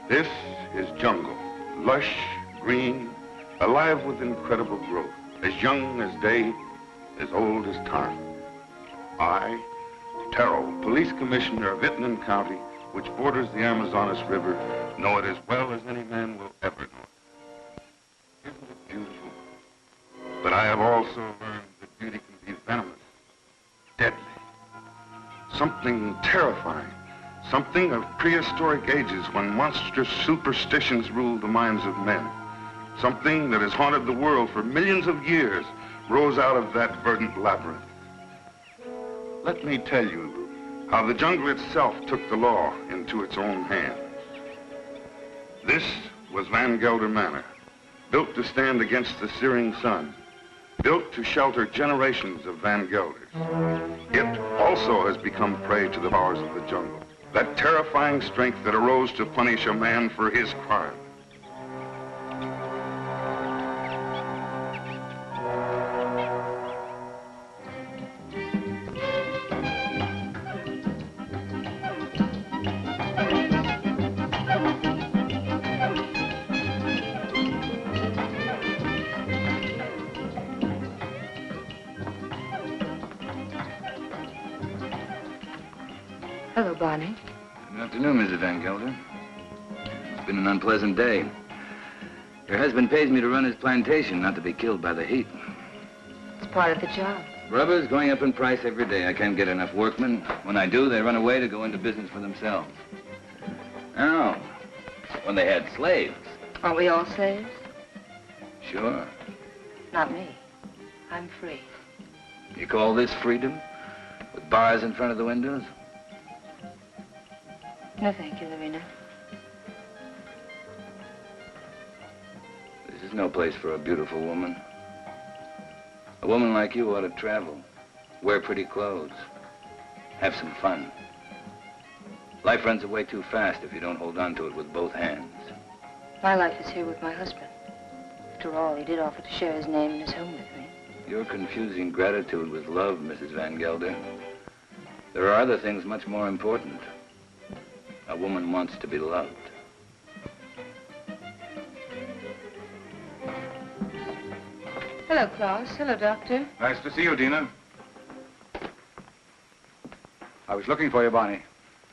This is jungle, lush, green, alive with incredible growth, as young as day, as old as time. I, Terrell, police commissioner of Itnan County, which borders the Amazonas River, know it as well as any man will ever know it. Isn't it beautiful? But I have also learned that beauty can be venomous, deadly, something terrifying, something of prehistoric ages when monstrous superstitions ruled the minds of men. Something that has haunted the world for millions of years rose out of that verdant labyrinth. Let me tell you how the jungle itself took the law into its own hands. This was Van Gelder Manor, built to stand against the searing sun, built to shelter generations of Van Gelders. It also has become prey to the powers of the jungle, that terrifying strength that arose to punish a man for his crime. Hello, Barney. Good afternoon, Mrs. Van Gelder. It's been an unpleasant day. Your husband pays me to run his plantation, not to be killed by the heat. It's part of the job. Rubber's going up in price every day. I can't get enough workmen. When I do, they run away to go into business for themselves. Oh, when they had slaves. Aren't we all slaves? Sure. Not me. I'm free. You call this freedom? With bars in front of the windows? No, thank you, Lorena. This is no place for a beautiful woman. A woman like you ought to travel, wear pretty clothes, have some fun. Life runs away too fast if you don't hold on to it with both hands. My life is here with my husband. After all, he did offer to share his name and his home with me. You're confusing gratitude with love, Mrs. Van Gelder. There are other things much more important. A woman wants to be loved. Hello, Klaus. Hello, Doctor. Nice to see you, Dina. I was looking for you, Barney.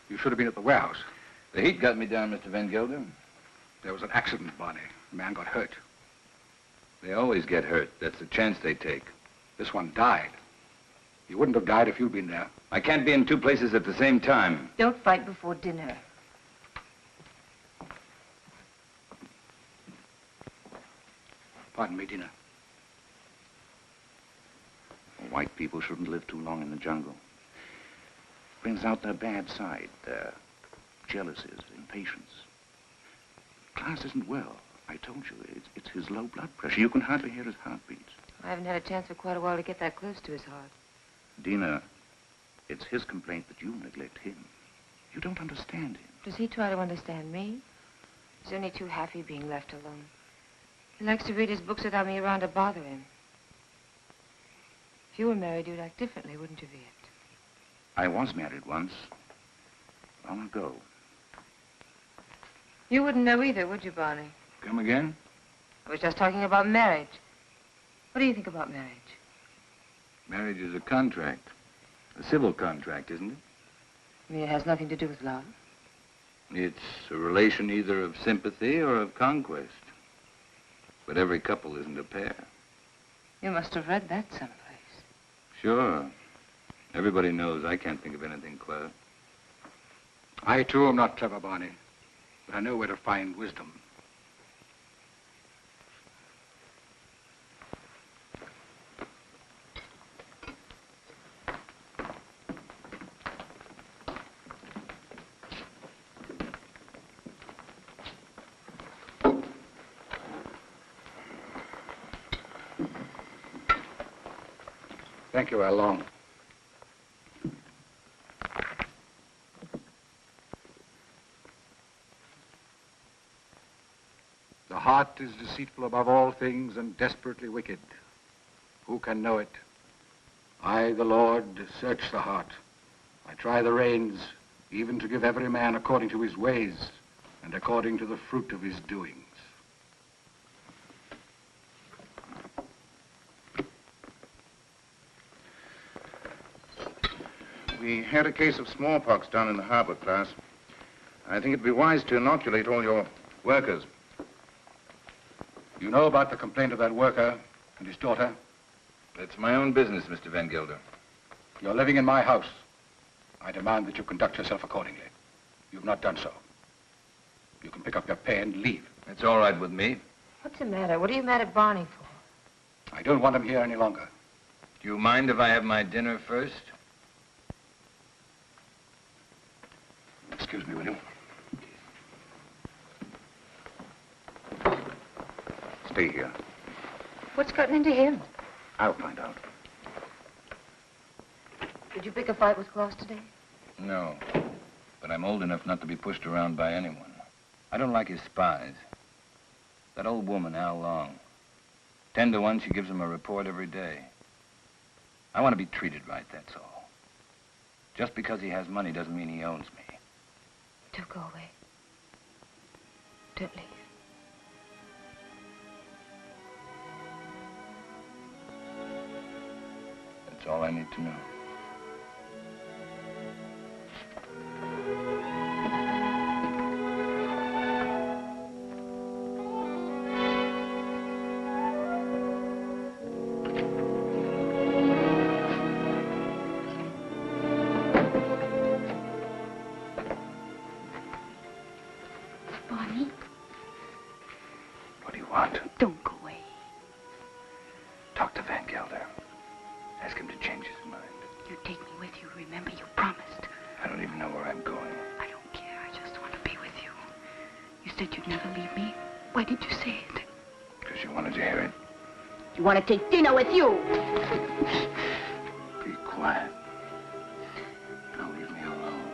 You should have been at the warehouse. The heat got me down, Mr. Van Gelder. There was an accident, Barney. A man got hurt. They always get hurt. That's the chance they take. This one died. He wouldn't have died if you'd been there. I can't be in two places at the same time. Don't fight before dinner. Pardon me, Dina. White people shouldn't live too long in the jungle. Brings out their bad side, their jealousies, impatience. Klaus isn't well. I told you, it's his low blood pressure. You can hardly hear his heartbeats. I haven't had a chance for quite a while to get that close to his heart. Dina, it's his complaint that you neglect him. You don't understand him. Does he try to understand me? He's only too happy being left alone. He likes to read his books without me around to bother him. If you were married, you'd act differently, wouldn't you, Viet? I was married once. Long ago. You wouldn't know either, would you, Barney? Come again? I was just talking about marriage. What do you think about marriage? Marriage is a contract. A civil contract, isn't it? You mean it has nothing to do with love? It's a relation either of sympathy or of conquest. But every couple isn't a pair. You must have read that someplace. Sure. Everybody knows I can't think of anything clever. I, too, am not clever, Barney. But I know where to find wisdom. Thank you, Along. The heart is deceitful above all things and desperately wicked. Who can know it? I, the Lord, search the heart. I try the reins, even to give every man according to his ways and according to the fruit of his doings. We had a case of smallpox down in the harbor, class. I think it'd be wise to inoculate all your workers. You know about the complaint of that worker and his daughter? It's my own business, Mr. Van Gelder. You're living in my house. I demand that you conduct yourself accordingly. You've not done so. You can pick up your pay and leave. It's all right with me. What's the matter? What are you mad at Barney for? I don't want him here any longer. Do you mind if I have my dinner first? Excuse me, will you? Stay here. What's gotten into him? I'll find out. Did you pick a fight with Claus today? No, but I'm old enough not to be pushed around by anyone. I don't like his spies. That old woman, Al Long. 10 to 1, she gives him a report every day. I want to be treated right, that's all. Just because he has money doesn't mean he owns me. Don't go away. Don't leave. That's all I need to know. Barney? What do you want? Don't go away. Talk to Van Gelder. Ask him to change his mind. You take me with you. Remember, you promised. I don't even know where I'm going. I don't care. I just want to be with you. You said you'd never leave me. Why did you say it? Because you wanted to hear it. You want to take dinner with you? Be quiet. Now leave me alone.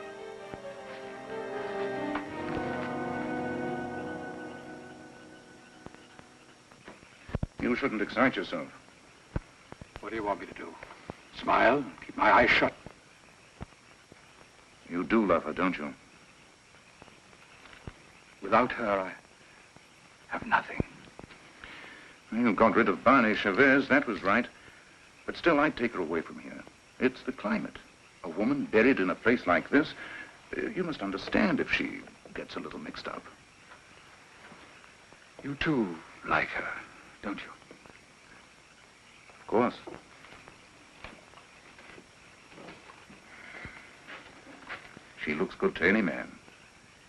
You shouldn't excite yourself. What do you want me to do? Smile? Keep my eyes shut? You do love her, don't you? Without her, I have nothing. You got rid of Barney Chavez, that was right. But still, I'd take her away from here. It's the climate. A woman buried in a place like this, you must understand if she gets a little mixed up. You too like her, don't you? Of course. She looks good to any man.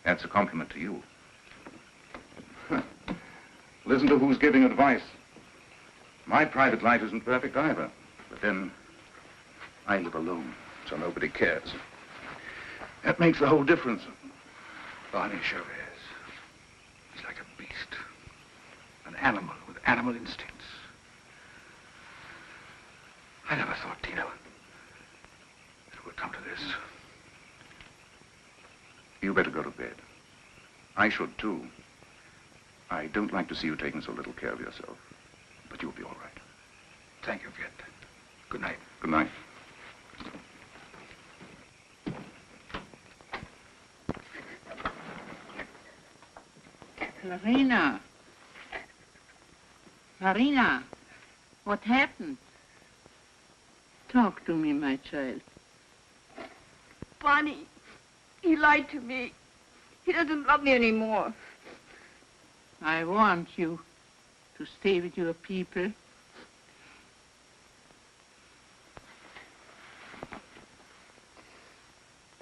That's a compliment to you. Listen to who's giving advice. My private life isn't perfect either. But then, I live alone, so nobody cares. That makes the whole difference. Barney Chavez. He's like a beast. An animal with animal instincts. I never thought, Tina, it would come to this. You better go to bed. I should, too. I don't like to see you taking so little care of yourself. But you'll be all right. Thank you, Viet. Good night. Good night. Marina. Marina, what happened? Talk to me, my child. Barney, he lied to me. He doesn't love me anymore. I want you to stay with your people.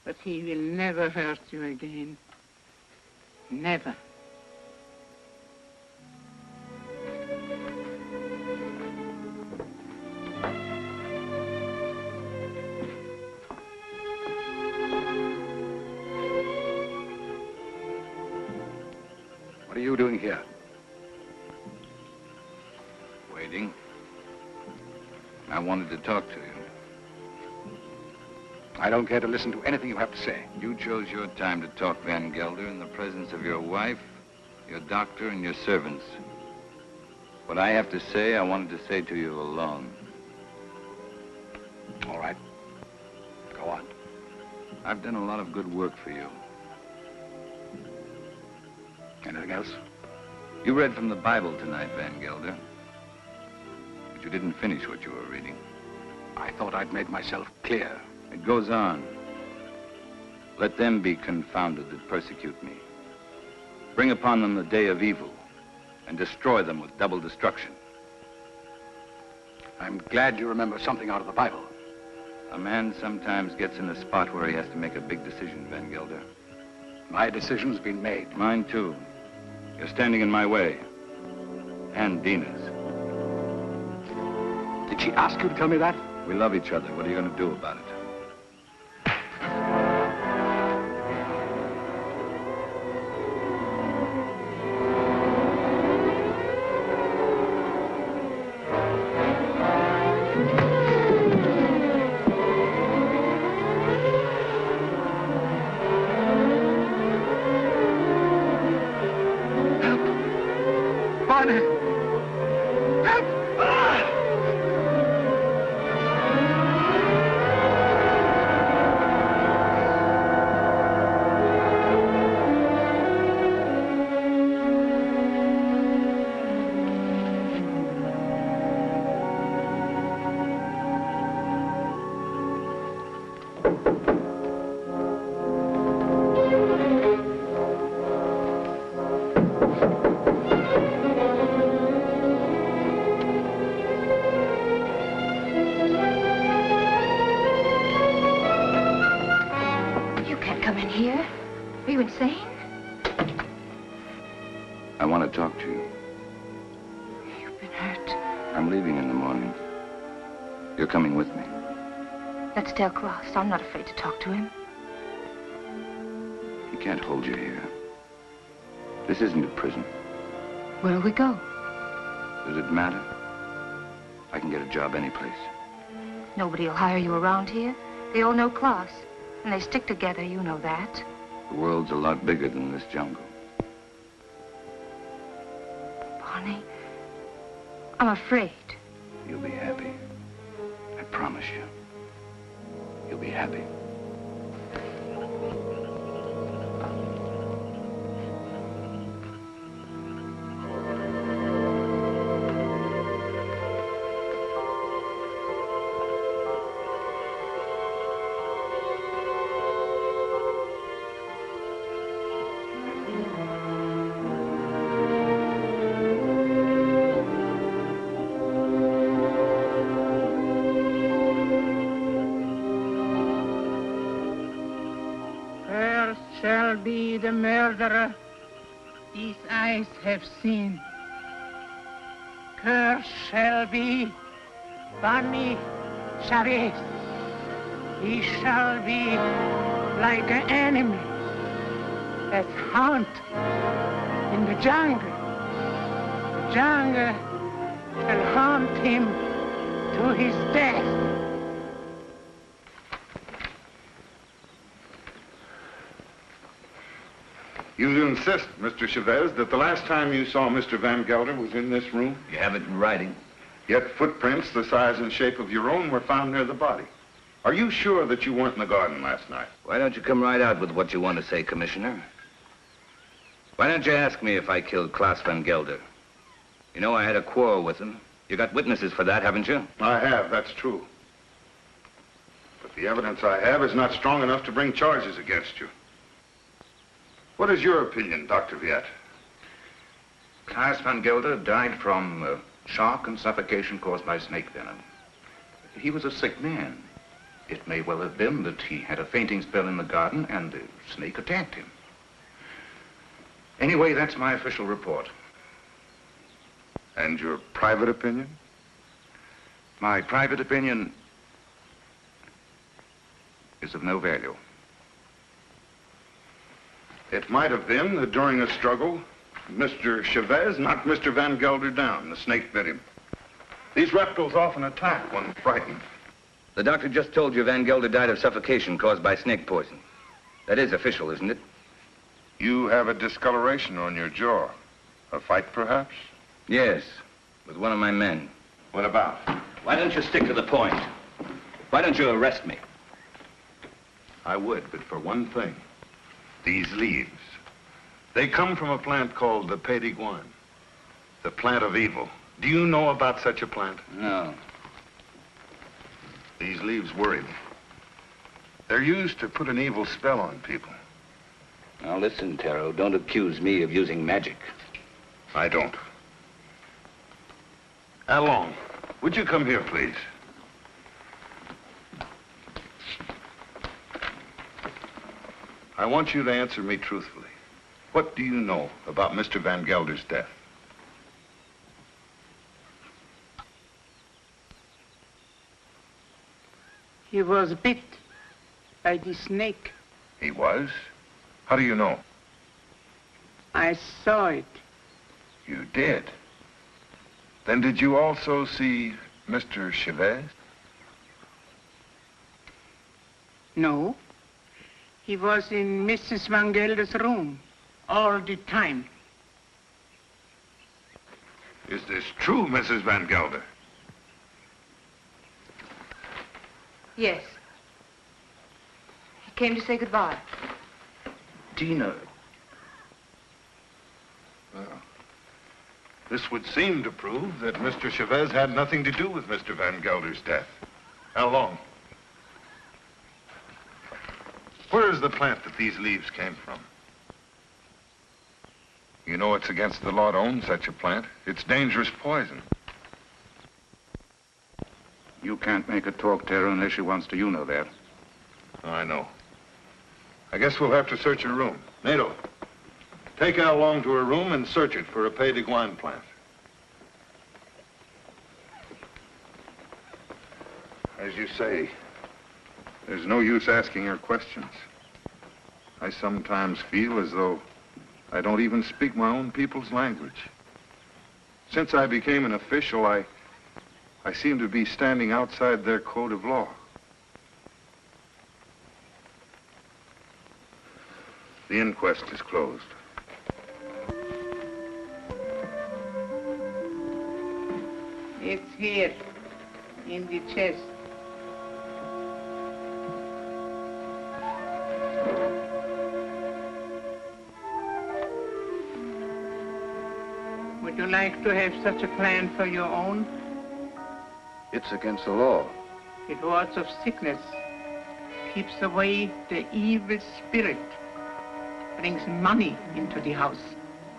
But he will never hurt you again. Never. What are you doing here? Waiting. I wanted to talk to you. I don't care to listen to anything you have to say. You chose your time to talk, Van Gelder, in the presence of your wife, your doctor, and your servants. What I have to say, I wanted to say to you alone. All right. Go on. I've done a lot of good work for you. Anything else? You read from the Bible tonight, Van Gelder. But you didn't finish what you were reading. I thought I'd made myself clear. It goes on. Let them be confounded that persecute me. Bring upon them the day of evil and destroy them with double destruction. I'm glad you remember something out of the Bible. A man sometimes gets in a spot where he has to make a big decision, Van Gelder. My decision's been made. Mine, too. You're standing in my way. And Dina's. Did she ask you to tell me that? We love each other. What are you going to do about it? I want to talk to you. You've been hurt. I'm leaving in the morning. You're coming with me. Let's tell Klaus. I'm not afraid to talk to him. He can't hold you here. This isn't a prison. Where'll we go? Does it matter? I can get a job anyplace. Nobody will hire you around here. They all know Klaus. And they stick together, you know that. The world's a lot bigger than this jungle. Bonnie, I'm afraid. You'll be happy. I promise you. You'll be happy. Be the murderer these eyes have seen. Cursed shall be Bonnie Chavez. He shall be like an enemy that haunt in the jungle. The jungle shall haunt him to his death. You insist, Mr. Chavez, that the last time you saw Mr. Van Gelder was in this room? You have it in writing. Yet footprints the size and shape of your own were found near the body. Are you sure that you weren't in the garden last night? Why don't you come right out with what you want to say, Commissioner? Why don't you ask me if I killed Klaus Van Gelder? You know I had a quarrel with him. You got witnesses for that, haven't you? I have, that's true. But the evidence I have is not strong enough to bring charges against you. What is your opinion, Dr. Viet? Klaus Van Gelder died from shock and suffocation caused by snake venom. He was a sick man. It may well have been that he had a fainting spell in the garden and the snake attacked him. Anyway, that's my official report. And your private opinion? My private opinion is of no value. It might have been that during a struggle, Mr. Chavez knocked Mr. Van Gelder down. The snake bit him. These reptiles often attack when frightened. The doctor just told you Van Gelder died of suffocation caused by snake poison. That is official, isn't it? You have a discoloration on your jaw. A fight, perhaps? Yes, with one of my men. What about? Why don't you stick to the point? Why don't you arrest me? I would, but for one thing. These leaves. They come from a plant called the Payton, the plant of evil. Do you know about such a plant? No. These leaves worry me. They're used to put an evil spell on people. Now listen, Taro, don't accuse me of using magic. I don't. Along, would you come here, please? I want you to answer me truthfully. What do you know about Mr. Van Gelder's death? He was bit by the snake. He was? How do you know? I saw it. You did? Then did you also see Mr. Chavez? No. He was in Mrs. Van Gelder's room all the time. Is this true, Mrs. Van Gelder? Yes. He came to say goodbye. Tina. Well, this would seem to prove that Mr. Chavez had nothing to do with Mr. Van Gelder's death. How long? Where is the plant that these leaves came from? You know it's against the law to own such a plant. It's dangerous poison. You can't make her talk, Tara, unless she wants to. You know that. Oh, I know. I guess we'll have to search her room. Nato, take Al along to her room and search it for a Pay de Guan plant. As you say, there's no use asking her questions. I sometimes feel as though I don't even speak my own people's language. Since I became an official, I seem to be standing outside their code of law. The inquest is closed. It's here, in the chest. Would you like to have such a plan for your own? It's against the law. It wards off sickness, keeps away the evil spirit, brings money into the house.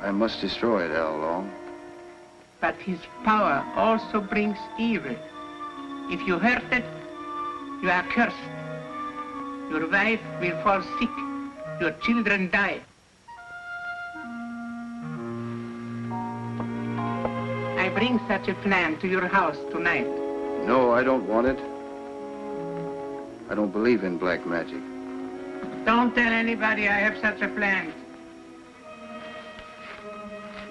I must destroy it, Al Long. But his power also brings evil. If you hurt it, you are cursed. Your wife will fall sick. Your children die. I bring such a plan to your house tonight. No, I don't want it. I don't believe in black magic. Don't tell anybody I have such a plan.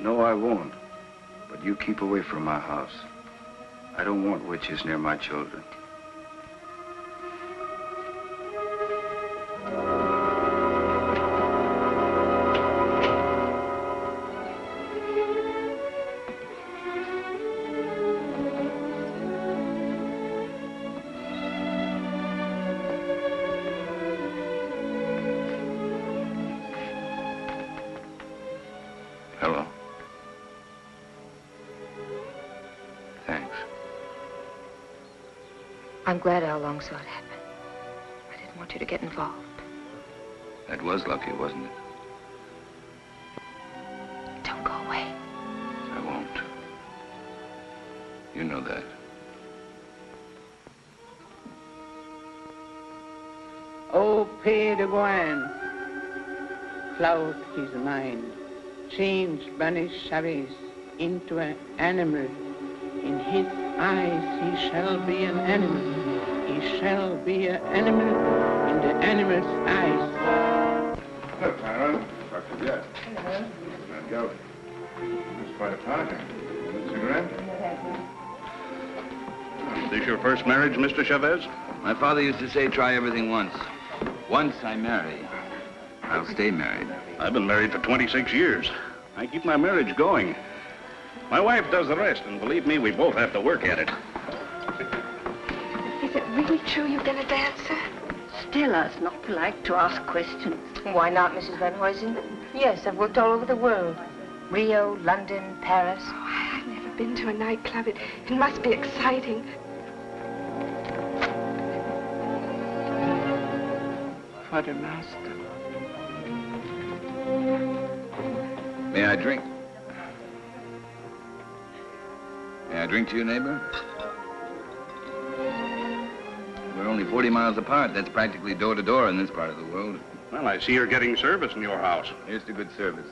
No, I won't. But you keep away from my house. I don't want witches near my children. Hello. Thanks. I'm glad Al Long saw it happen. I didn't want you to get involved. That was lucky, wasn't it? Don't go away. I won't. You know that. Oh, Pay de Guan, cloud his mind, change banish Chavez into an animal. In his eyes he shall be an animal. He shall be an animal in the animal's eyes. Hello, Clara. Dr. Jett. Hello. Van Gelder. It's quite a party. A cigarette? Is this your first marriage, Mr. Chavez? My father used to say, try everything once. Once I marry, I'll stay married. I've been married for 26 years. I keep my marriage going. My wife does the rest, and believe me, we both have to work at it. Is it really true you've been a dancer? tell us not to like to ask questions. Why not, Mrs. Van Huysen? Yes, I've worked all over the world. Rio, London, Paris. Oh, I've never been to a nightclub. It must be exciting. For the master. May I drink? May I drink to you, neighbor? We're only 40 miles apart. That's practically door to door in this part of the world. Well, I see you're getting service in your house. Here's to good service.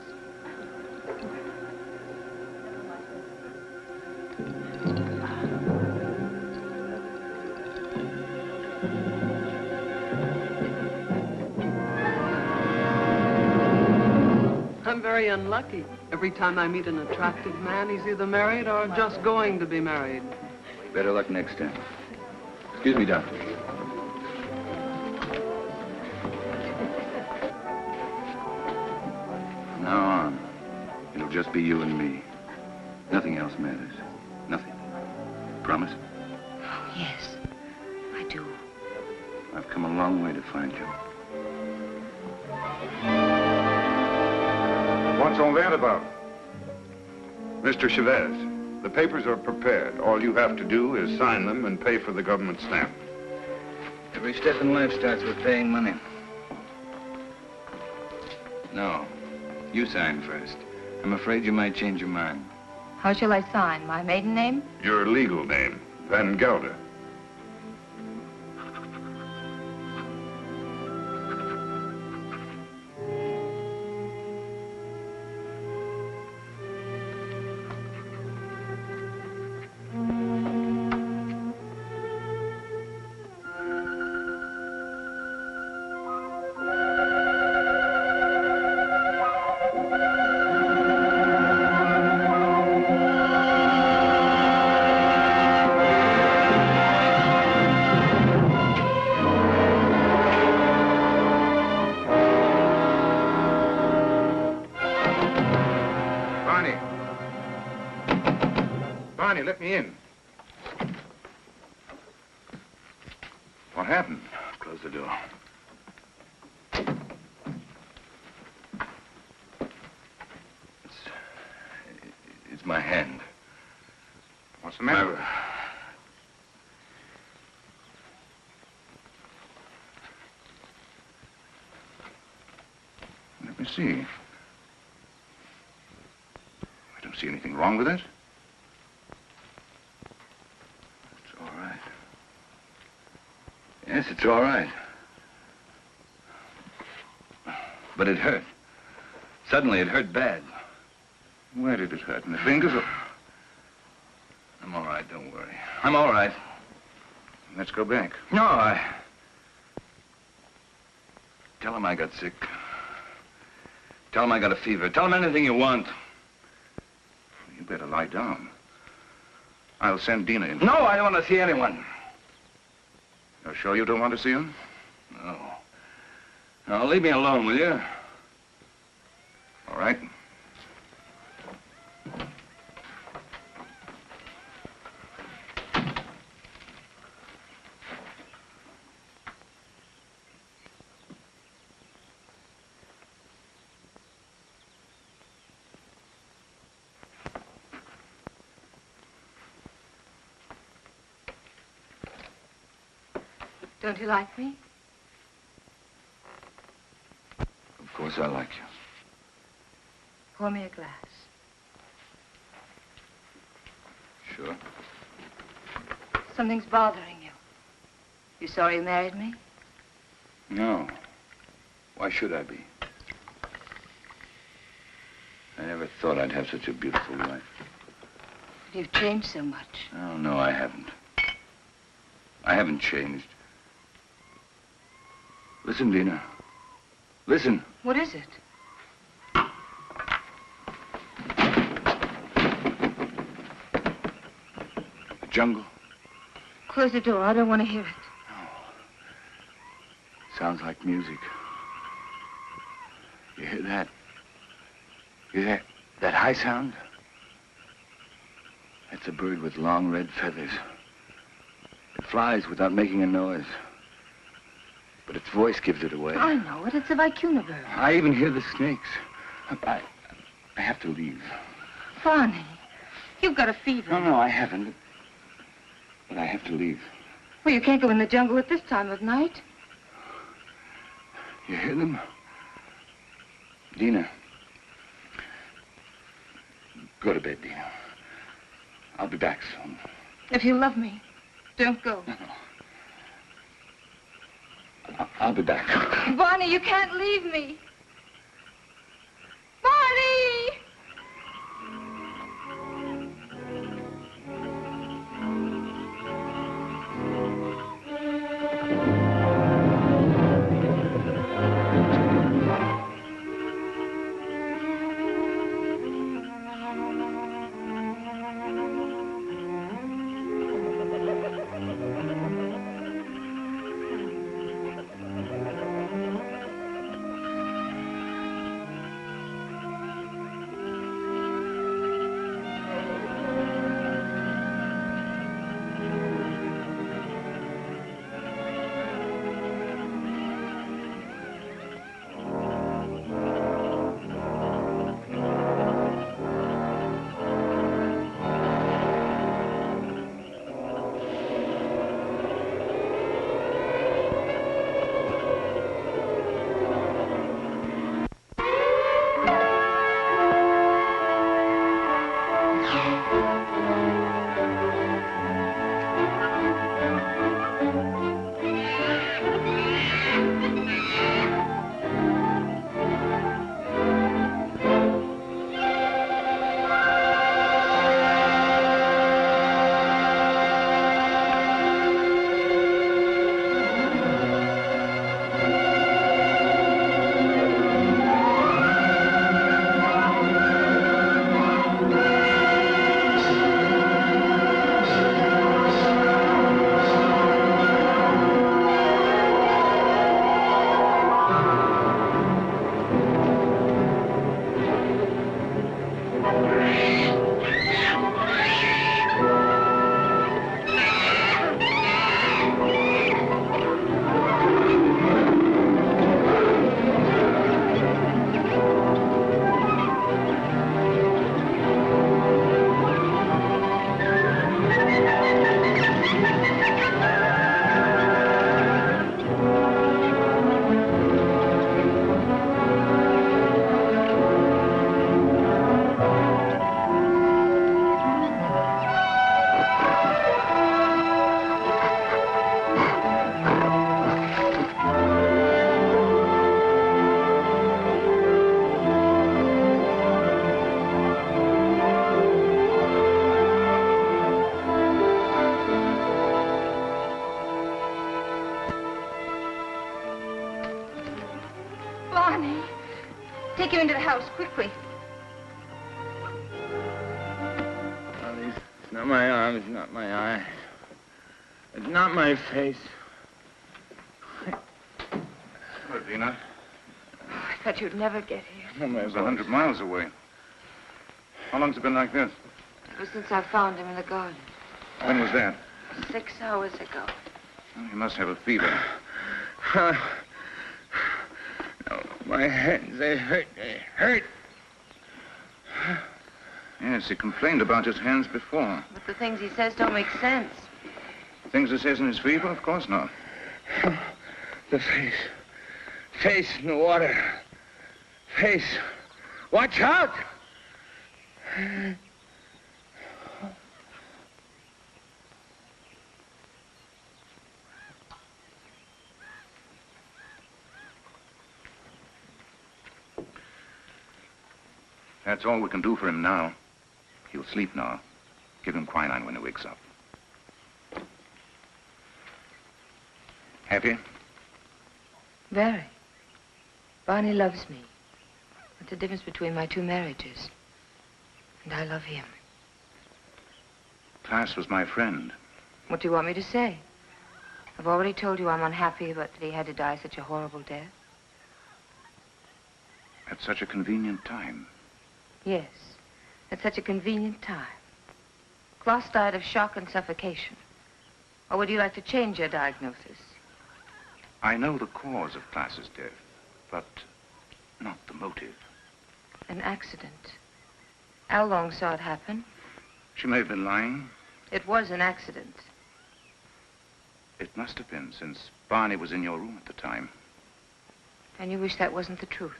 I'm very unlucky. Every time I meet an attractive man, he's either married or just going to be married. Better luck next time. Excuse me, doctor. From now on, it'll just be you and me. Nothing else matters. Nothing. Promise? Oh, yes, I do. I've come a long way to find you. What's all that about? Mr. Chavez, the papers are prepared. All you have to do is sign them and pay for the government stamp. Every step in life starts with paying money. No, you sign first. I'm afraid you might change your mind. How shall I sign? My maiden name? Your legal name, Van Gelder. Barney, let me in. What happened? Close the door. It's my hand. What's the matter? Let me see. I don't see anything wrong with it. It's all right. Yes, it's all right. But it hurt. Suddenly, it hurt bad. Where did it hurt? In the fingers or... I'm all right, don't worry. I'm all right. Let's go back. No, Tell him I got sick. Tell him I got a fever. Tell him anything you want. You better lie down. I'll send Dina in. No, I don't want to see anyone. You're sure you don't want to see him? No. No, leave me alone, will you? All right. Don't you like me? Of course I like you. Pour me a glass. Sure. Something's bothering you. You sorry you married me? No. Why should I be? I never thought I'd have such a beautiful wife. But you've changed so much. Oh, no, I haven't. I haven't changed. Listen, Dina. Listen. What is it? The jungle. Close the door. I don't want to hear it. Sounds like music. You hear that? You hear that high sound? That's a bird with long red feathers. It flies without making a noise. But its voice gives it away. I know it. It's the vicuna bird. I even hear the snakes. I have to leave. Barney, you've got a fever. No, I haven't. But I have to leave. Well, you can't go in the jungle at this time of night. You hear them? Dina. Go to bed, Dina. I'll be back soon. If you love me, don't go. No. I'll be back. Barney, you can't leave me. Barney! Barney, take him into the house, quickly. It's not my arm, it's not my eye. It's not my face. What, Dina? I thought you'd never get here. Oh, my It was 100 miles away. How long's it been like this? Ever since I found him in the garden. When was that? 6 hours ago. Well, he must have a fever. No, my hands, they hurt. They hurt. Yes, he complained about his hands before. But the things he says don't make sense. Things he says in his fever? Of course not. The face. Face in the water. Face. Watch out! That's all we can do for him now. He'll sleep now. Give him quinine when he wakes up. Happy? Very. Barney loves me. That's the difference between my 2 marriages. And I love him. Klaas was my friend. What do you want me to say? I've already told you I'm unhappy, but that he had to die such a horrible death. At such a convenient time. Yes, at such a convenient time. Klaas died of shock and suffocation. Or would you like to change your diagnosis? I know the cause of Class's death, but not the motive. An accident. Al Long saw it happen. She may have been lying. It was an accident. It must have been, since Barney was in your room at the time. And you wish that wasn't the truth?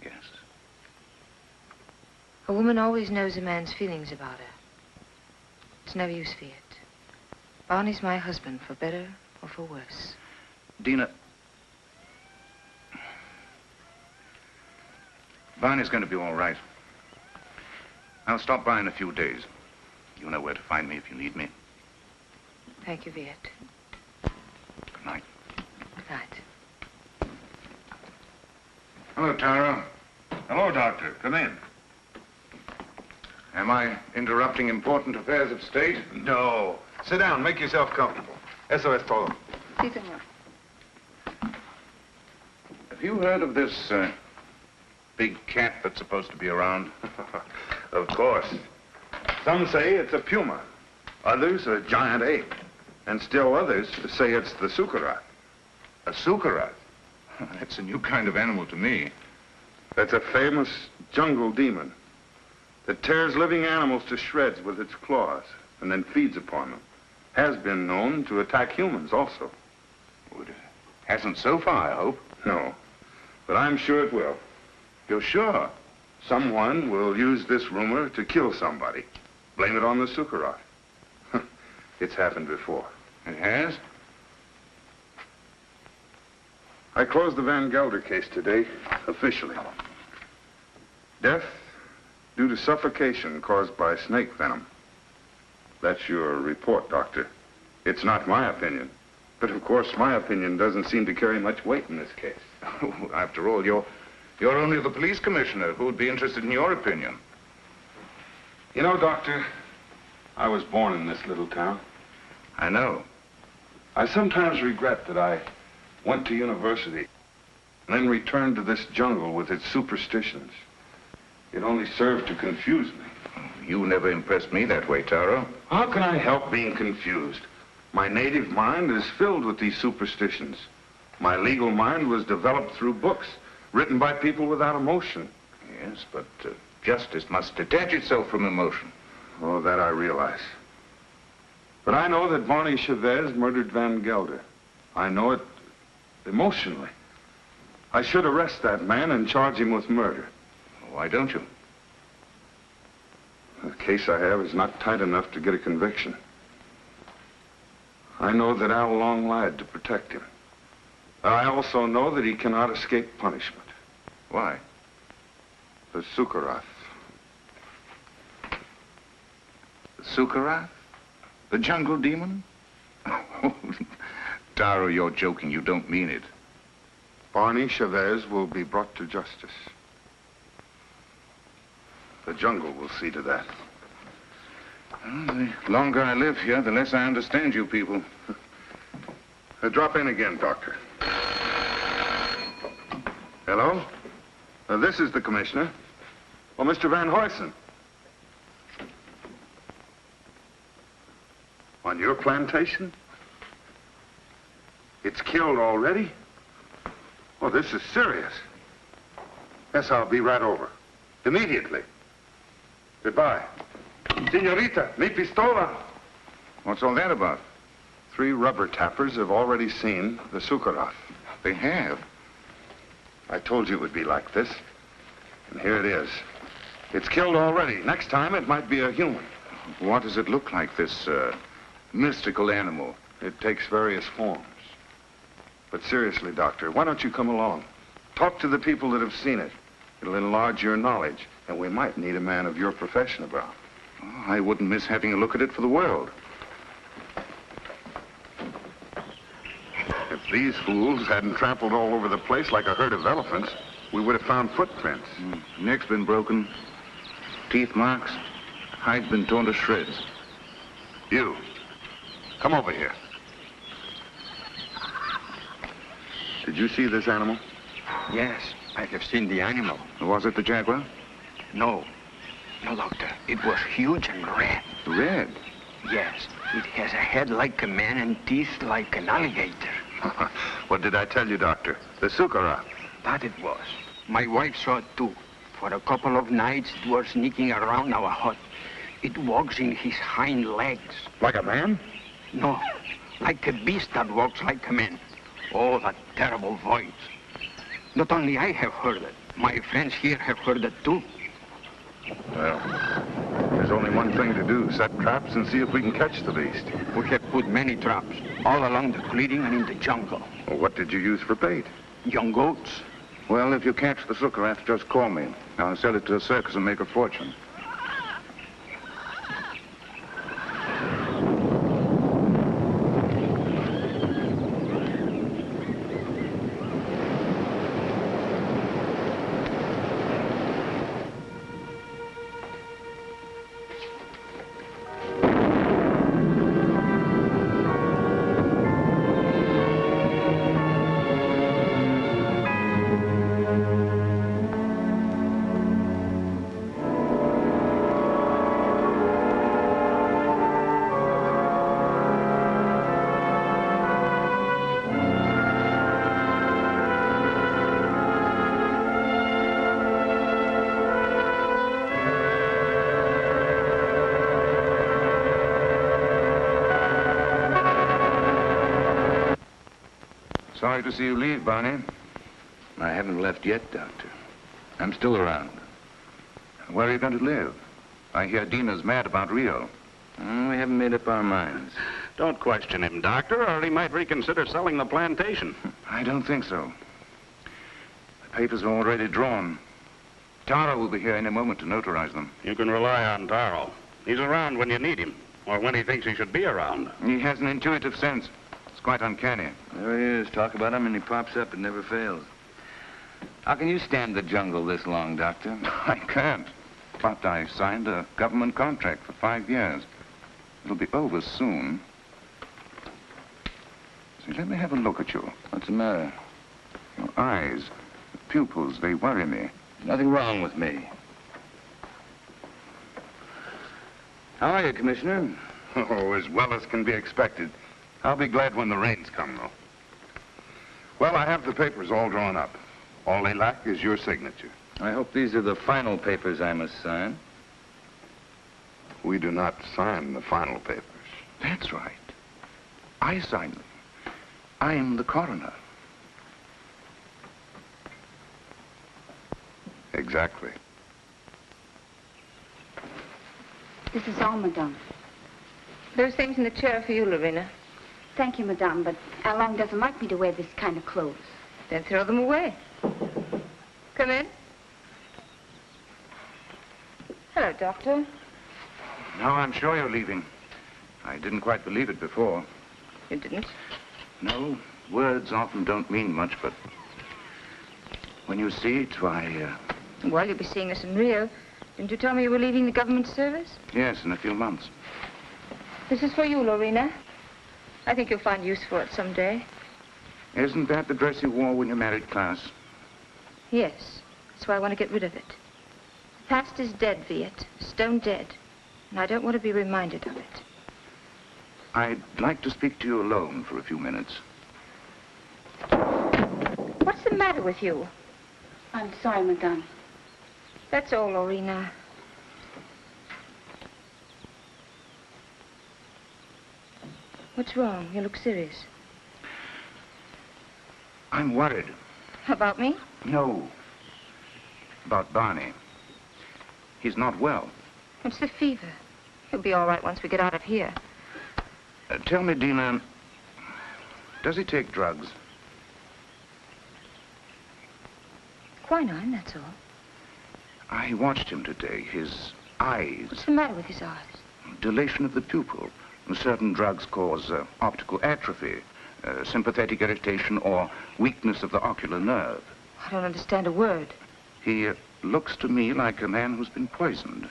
Yes. A woman always knows a man's feelings about her. It's no use, Viet. Barney's my husband, for better or for worse. Dina, Barney's going to be all right. I'll stop by in a few days. You know where to find me if you need me. Thank you, Viet. Good night. Good night. Hello, Tara. Hello, Doctor. Come in. Am I interrupting important affairs of state? No. Sit down. Make yourself comfortable. Eso es todo. Sí, señor. Have you heard of this big cat that's supposed to be around? Of course. Some say it's a puma. Others a giant ape. And still others say it's the sucarat. A sucarat? That's a new kind of animal to me. That's a famous jungle demon that tears living animals to shreds with its claws and then feeds upon them. Has been known to attack humans also. Well, it hasn't so far, I hope. No, but I'm sure it will. You're sure? Someone will use this rumor to kill somebody. Blame it on the sucarat. It's happened before. It has? I closed the Van Gelder case today, officially. Death due to suffocation caused by snake venom. That's your report, Doctor. It's not my opinion. But of course, my opinion doesn't seem to carry much weight in this case. After all, you're only the police commissioner. Who would be interested in your opinion? You know, Doctor, I was born in this little town. I know. I sometimes regret that I went to university and then returned to this jungle with its superstitions. It only served to confuse me. You never impressed me that way, Taro. How can I help being confused? My native mind is filled with these superstitions. My legal mind was developed through books written by people without emotion. Yes, but justice must detach itself from emotion. Oh, that I realize. But I know that Barney Chavez murdered Van Gelder. I know it emotionally. I should arrest that man and charge him with murder. Why don't you? The case I have is not tight enough to get a conviction. I know that Al Long lied to protect him. I also know that he cannot escape punishment. Why? The Sucarat. The Sucarat? The jungle demon? Taro, you're joking. You don't mean it. Barney Chavez will be brought to justice. The jungle will see to that. Well, the longer I live here, the less I understand you people. Drop in again, Doctor. Hello? This is the commissioner. Well, Mr. Van Huysen. On your plantation? It's killed already? Oh, this is serious. Yes, I'll be right over. Immediately. Goodbye. Senorita, mi pistola. What's all that about? 3 rubber tappers have already seen the Sucarat. They have? I told you it would be like this. And here it is. It's killed already. Next time, it might be a human. What does it look like, this mystical animal? It takes various forms. But seriously, Doctor, why don't you come along? Talk to the people that have seen it. It'll enlarge your knowledge, and we might need a man of your profession about. Oh, I wouldn't miss having a look at it for the world. If these fools hadn't trampled all over the place like a herd of elephants, we would have found footprints. Neck's been broken, teeth marks, hide's been torn to shreds. You, come over here. Did you see this animal? Yes, I have seen the animal. Was it the jaguar? No. No, Doctor. It was huge and red. Red? Yes. It has a head like a man and teeth like an alligator. What did I tell you, Doctor? The sukara. That it was. My wife saw it too. For a couple of nights, it was sneaking around our hut. It walks in his hind legs. Like a man? No, like a beast that walks like a man. Oh, that terrible voice. Not only I have heard it, my friends here have heard it too. Well, there's only one thing to do. Set traps and see if we can catch the beast. We have put many traps, all along the clearing and in the jungle. Well, what did you use for bait? Young goats. Well, if you catch the sucarath, just call me. I'll sell it to a circus and make a fortune. Sorry to see you leave, Barney. I haven't left yet, Doctor. I'm still around. Where are you going to live? I hear Dina's mad about Rio. We haven't made up our minds. Don't question him, Doctor, or he might reconsider selling the plantation. I don't think so. The papers are already drawn. Tara will be here any moment to notarize them. You can rely on Taro. He's around when you need him, or when he thinks he should be around. He has an intuitive sense. It's quite uncanny. There he is. Talk about him and he pops up. It never fails. How can you stand the jungle this long, Doctor? I can't. But I signed a government contract for 5 years. It'll be over soon. See, let me have a look at you. What's the matter? Your eyes, the pupils, they worry me. Nothing wrong with me. How are you, Commissioner? Oh, as well as can be expected. I'll be glad when the rains come, though. Well, I have the papers all drawn up. All they lack is your signature. I hope these are the final papers I must sign. We do not sign the final papers. That's right. I sign them. I'm the coroner. Exactly. This is all, madame. Those things in the chair are for you, Lorena. Thank you, madame, but Alain doesn't like me to wear this kind of clothes. Then throw them away. Come in. Hello, Doctor. Now I'm sure you're leaving. I didn't quite believe it before. You didn't? No, words often don't mean much, but when you see it, why, Well, you'll be seeing us in Rio. Didn't you tell me you were leaving the government service? yes, in a few months. This is for you, Lorena. I think you'll find use for it someday. Isn't that the dress you wore when you married Klaus? Yes. That's why I want to get rid of it. The past is dead, Viet. Stone dead. And I don't want to be reminded of it. I'd like to speak to you alone for a few minutes. What's the matter with you? I'm sorry, madame. That's all, Lorena. What's wrong? You look serious. I'm worried. About me? No. About Barney. He's not well. It's the fever. He'll be all right once we get out of here. Tell me, Dina, does he take drugs? Quinine, that's all. I watched him today. His eyes. What's the matter with his eyes? Dilation of the pupil. Certain drugs cause optical atrophy, sympathetic irritation, or weakness of the ocular nerve. I don't understand a word. He looks to me like a man who's been poisoned.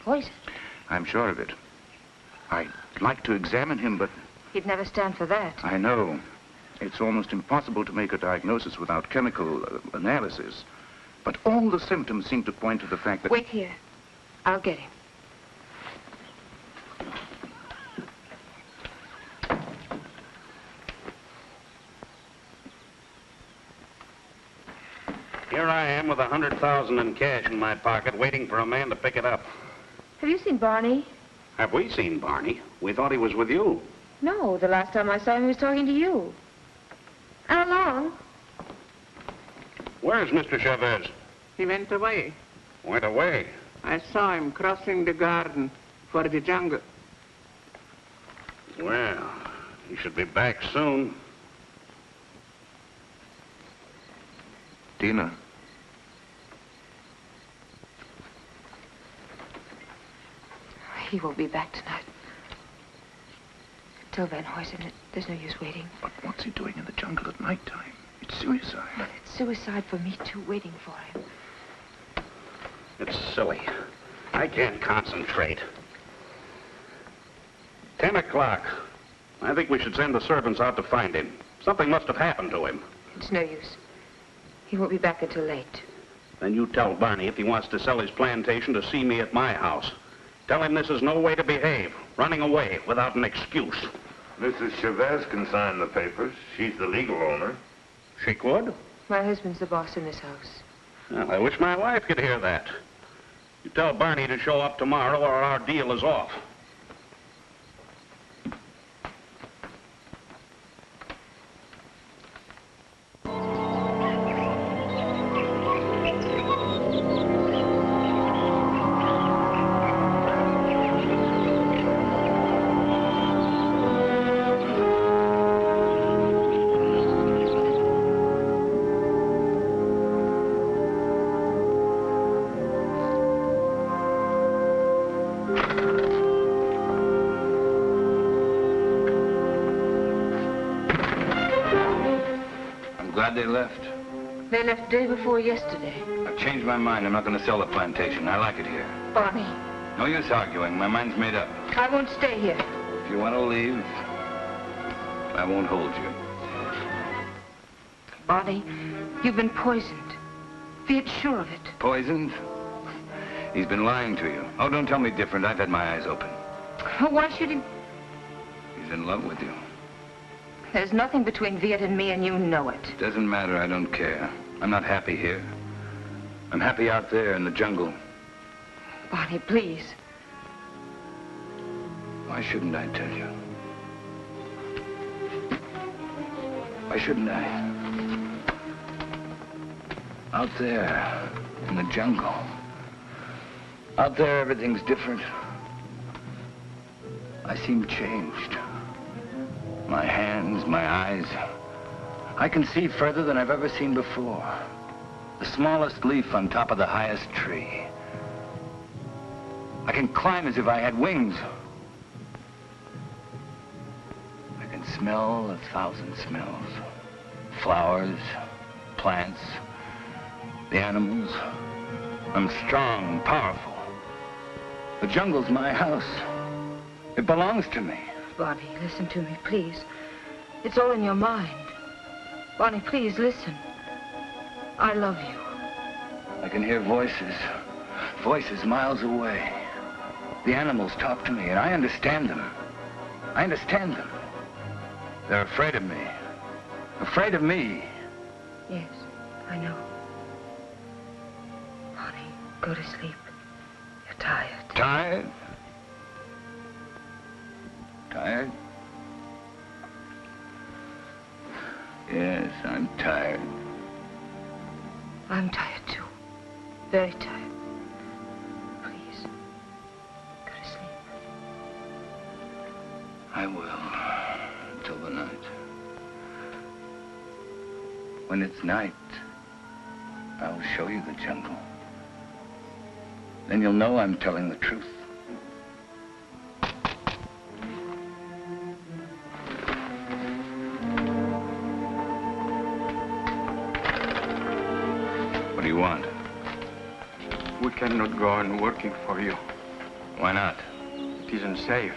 Poison? I'm sure of it. I'd like to examine him, but... He'd never stand for that. I know. It's almost impossible to make a diagnosis without chemical analysis. But all the symptoms seem to point to the fact that... Wait here. I'll get him. Here I am with 100,000 in cash in my pocket, waiting for a man to pick it up. Have you seen Barney? Have we seen Barney? We thought he was with you. No, the last time I saw him, he was talking to you. How long? Where's Mr. Chavez? He went away. Went away. I saw him crossing the garden for the jungle. Well, he should be back soon. Tina. He won't be back tonight. Tell Van Huysen there's no use waiting. But what's he doing in the jungle at night time? It's suicide. But it's suicide for me, too, waiting for him. It's silly. I can't concentrate. 10 o'clock. I think we should send the servants out to find him. Something must have happened to him. It's no use. He won't be back until late. Then you tell Barney if he wants to sell his plantation to see me at my house. Tell him this is no way to behave, running away without an excuse. Mrs. Chavez can sign the papers. She's the legal owner. She could? My husband's the boss in this house. Well, I wish my wife could hear that. You tell Barney to show up tomorrow or our deal is off. Glad they left. They left day before yesterday. I've changed my mind. I'm not going to sell the plantation. I like it here. Barney. No use arguing. My mind's made up. I won't stay here. If you want to leave, I won't hold you. Barney, you've been poisoned. Be sure of it. Poisoned? He's been lying to you. Oh, don't tell me different. I've had my eyes open. Why should he? He's in love with you. There's nothing between Viet and me, and you know it. Doesn't matter. I don't care. I'm not happy here. I'm happy out there in the jungle. Barney, please. Why shouldn't I tell you? Why shouldn't I? Out there in the jungle. Out there, everything's different. I seem changed. My hands, my eyes. I can see further than I've ever seen before. The smallest leaf on top of the highest tree. I can climb as if I had wings. I can smell 1,000 smells. Flowers, plants, the animals. I'm strong and powerful. The jungle's my house. It belongs to me. Barney, listen to me, please. It's all in your mind. Barney, please, listen. I love you. I can hear voices. Voices miles away. The animals talk to me, and I understand them. I understand them. They're afraid of me. Afraid of me. Yes, I know. Barney, go to sleep. You're tired. Tired? Tired? Yes, I'm tired. I'm tired, too. Very tired. Please, go to sleep. I will, till the night. When it's night, I'll show you the jungle. Then you'll know I'm telling the truth. What do you want? We cannot go on working for you. Why not? It isn't safe.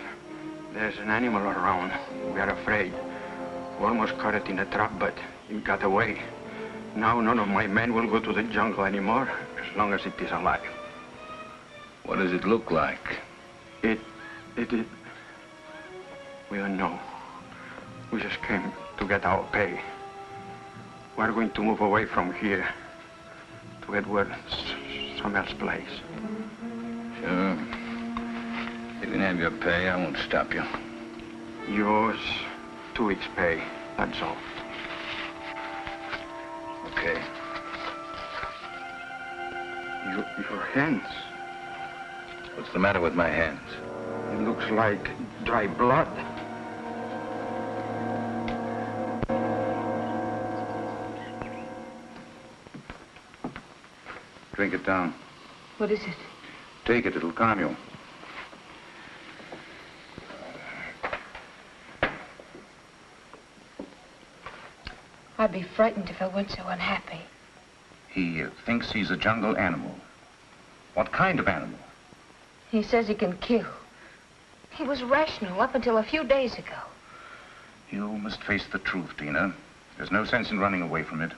There's an animal around. We are afraid. We almost caught it in a trap, but it got away. Now none of my men will go to the jungle anymore, as long as it is alive. What does it look like? It is... We don't know. We just came to get our pay. We're going to move away from here. to Edward Sommer's place. Sure. You can have your pay. I won't stop you. Yours, 2 weeks' pay. That's all. Okay. Your hands. What's the matter with my hands? It looks like dry blood. Drink it down. What is it? Take it, it'll calm you. I'd be frightened if I weren't so unhappy. He thinks he's a jungle animal. What kind of animal? He says he can kill. He was rational up until a few days ago. You must face the truth, Tina. There's no sense in running away from it.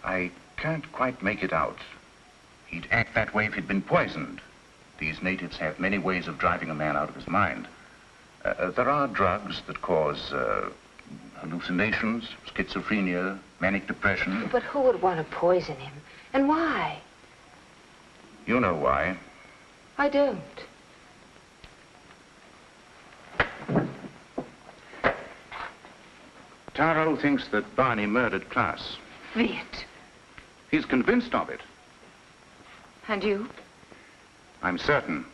I can't quite make it out. He'd act that way if he'd been poisoned. These natives have many ways of driving a man out of his mind. There are drugs that cause hallucinations, schizophrenia, manic depression. But who would want to poison him? And why? You know why. I don't. Taro thinks that Barney murdered Klaas. Viet. He's convinced of it. And you? I'm certain.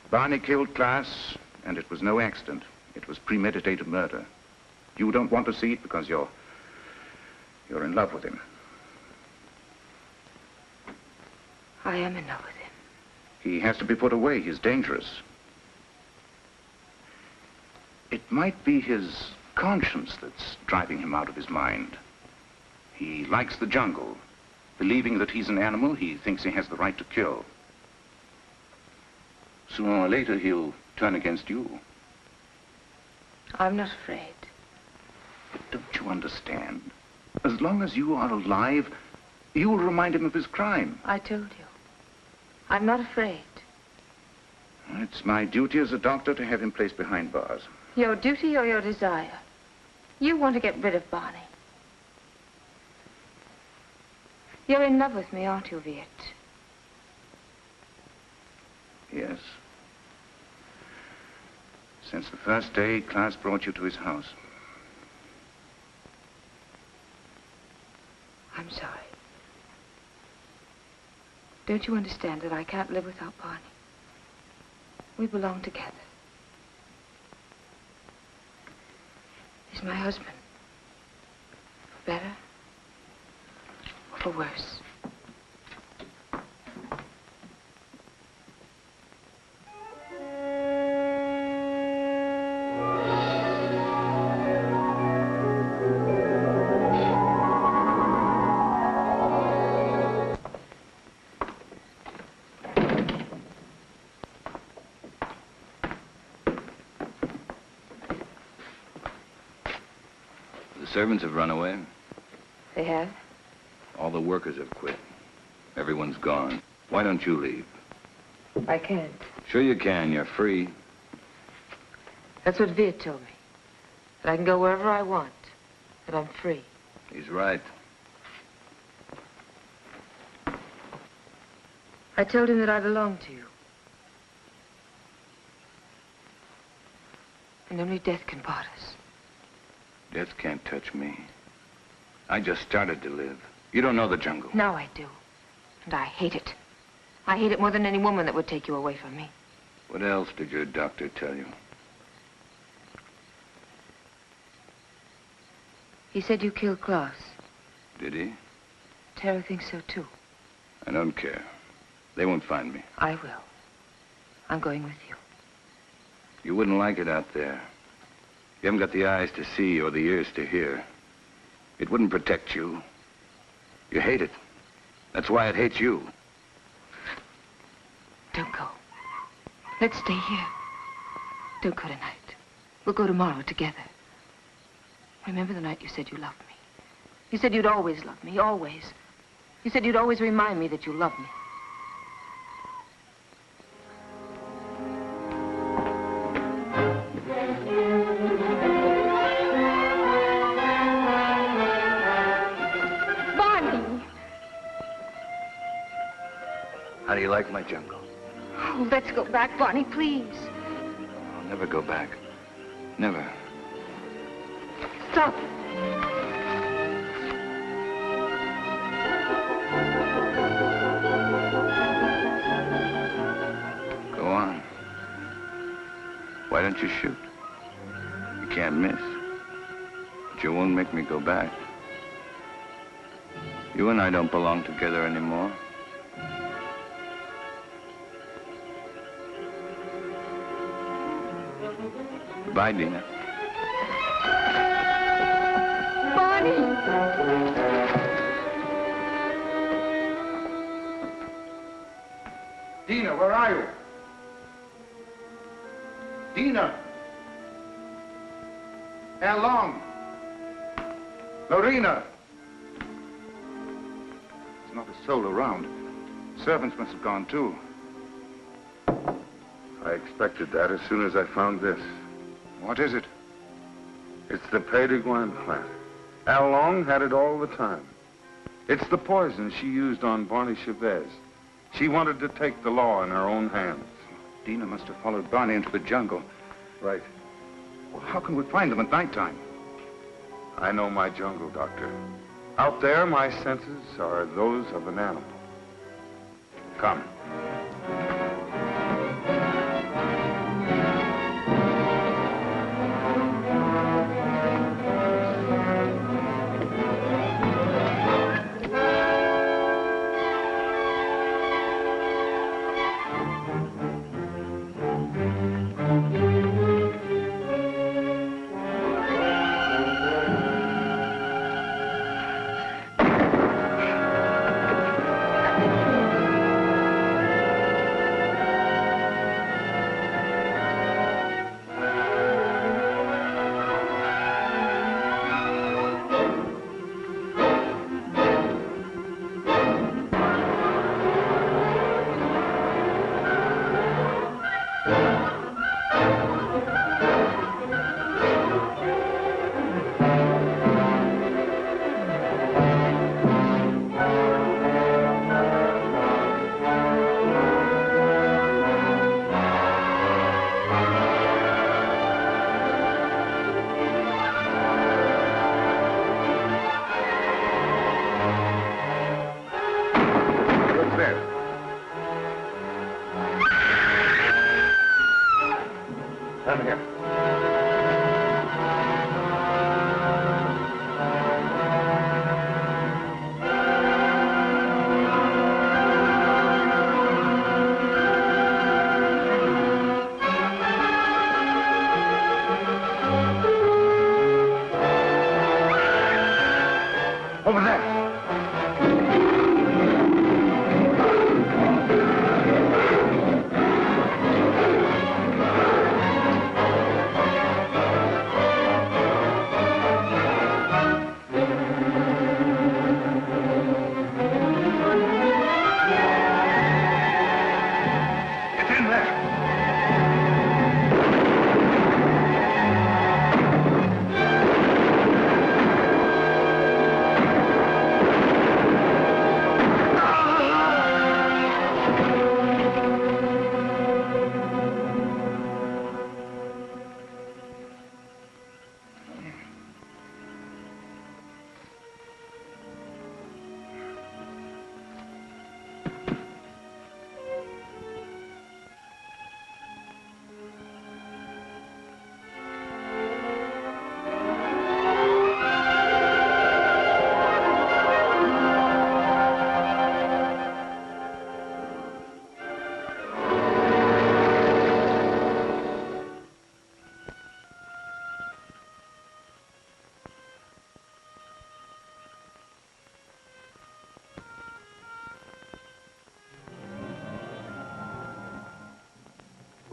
Barney killed Klaas, and it was no accident. It was premeditated murder. You don't want to see it because you're in love with him. I am in love with him. He has to be put away. He's dangerous. It might be his conscience that's driving him out of his mind. He likes the jungle. Believing that he's an animal, he thinks he has the right to kill. Sooner or later, he'll turn against you. I'm not afraid. But don't you understand? As long as you are alive, you'll remind him of his crime. I told you. I'm not afraid. It's my duty as a doctor to have him placed behind bars. Your duty or your desire? You want to get rid of Barney. You're in love with me, aren't you, Viet? Yes. Since the first day Klaas brought you to his house. I'm sorry. Don't you understand that I can't live without Barney? We belong together. He's my husband. For better or for worse. The servants have run away. They have? All the workers have quit. Everyone's gone. Why don't you leave? I can't. Sure you can. You're free. That's what Viet told me. That I can go wherever I want. That I'm free. He's right. I told him that I belong to you. And only death can part us. Death can't touch me. I just started to live. You don't know the jungle. Now I do. And I hate it. I hate it more than any woman that would take you away from me. What else did your doctor tell you? He said you killed Klaas. Did he? Tara thinks so, too. I don't care. They won't find me. I will. I'm going with you. You wouldn't like it out there. You haven't got the eyes to see or the ears to hear. It wouldn't protect you. You hate it. That's why it hates you. Don't go. Let's stay here. Don't go tonight. We'll go tomorrow together. Remember the night you said you loved me? You said you'd always love me, always. You said you'd always remind me that you loved me. How do you like my jungle? Oh, let's go back, Barney, please. I'll never go back. Never. Stop. Go on. Why don't you shoot? You can't miss. But you won't make me go back. You and I don't belong together anymore. Goodbye, Dina. Barney! Dina, where are you? Dina! How long? Lorena! There's not a soul around. Servants must have gone too. I expected that as soon as I found this. What is it? It's the Payton plant. Al Long had it all the time. It's the poison she used on Barney Chavez. She wanted to take the law in her own hands. Dina must have followed Barney into the jungle. Right. Well, how can we find them at nighttime? I know my jungle, Doctor. Out there, my senses are those of an animal. Come. Over there.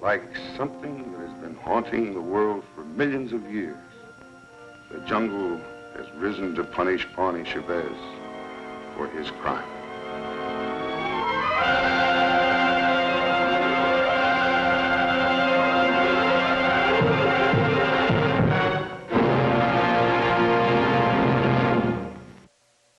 Like something that has been haunting the world for millions of years, the jungle has risen to punish Barney Chavez for his crime.